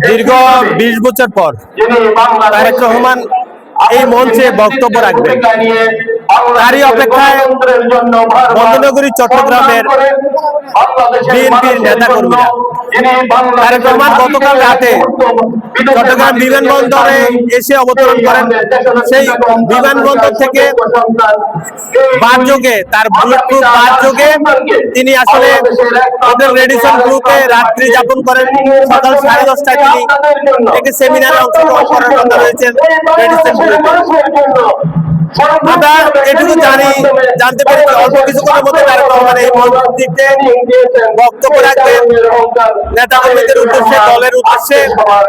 দীর্ঘ 20 বছর পর তারেক রহমান এই মঞ্চে বক্তব্য রাখবেন। তারই অপেক্ষায় বন্দনগরী চট্টগ্রামের বিএনপির নেতাকর্মীরা। তারেক রহমান গতকাল রাতে চট্টগ্রাম বিমানবন্দরে এসে অবতরণ করেন। সেই বিমানবন্দর থেকে বাসযোগে, তার বুলেটপ্রুফ বাসযোগে তিনি আসলে হোটেল রেডিসন গ্রুপে রাত্রি যাপন করেন। সকাল 10:30টায় তিনি একটি সেমিনারে অংশগ্রহণ করার কথা রয়েছে রেডিসন গ্রুপে। আমরা এটুকু জানতে পেরেছি অল্প কিছুক্ষণের মধ্যে তারেক রহমান এই মঞ্চে বক্তব্য রাখবেন নেতাকর্মীদের উদ্দেশ্যে, দলের উদ্দেশ্যে।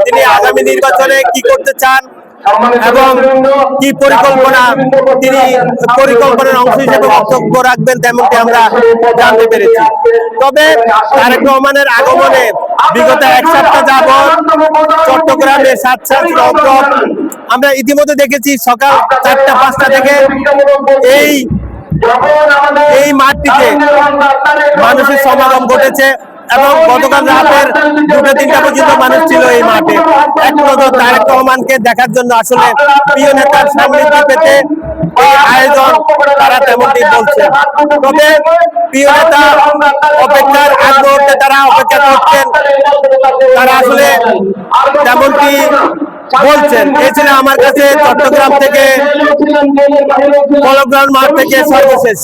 তিনি আগামী নির্বাচনে কি করতে চান এবং কি পরিকল্পনার অংশ হিসেবে বক্তব্য রাখবেন তেমনটি আমরা জানতে পেরেছি। তবে তারেক রহমানের আগমনে বিগত এক সপ্তাহ যাবৎ চট্টগ্রামে স্বেচ্ছাসেবক অবরোধ আমরা ইতিমধ্যে দেখেছি। সকাল 4টা-5টা থেকে এই মাঠটিতে মানুষের সমাগম ঘটেছে এবং গতকাল রাতের 2টা-3টা পর্যন্ত মানুষ ছিল এই মাঠে। এক নজর তারেক রহমানকে দেখার জন্য আসলে প্রিয় নেতার সান্নিধ্য পেতে এই আয়োজন, তারা তেমনটি বলছে। তবে প্রিয় নেতা অপেক্ষার আগ মুহূর্তে তারা অপেক্ষা করছেন, তারা আসলে তেমনটি বলছেন। এছাড়া আমার কাছে চট্টগ্রাম থেকে পলো গ্রাউন্ড মাঠ থেকে সর্বশেষ।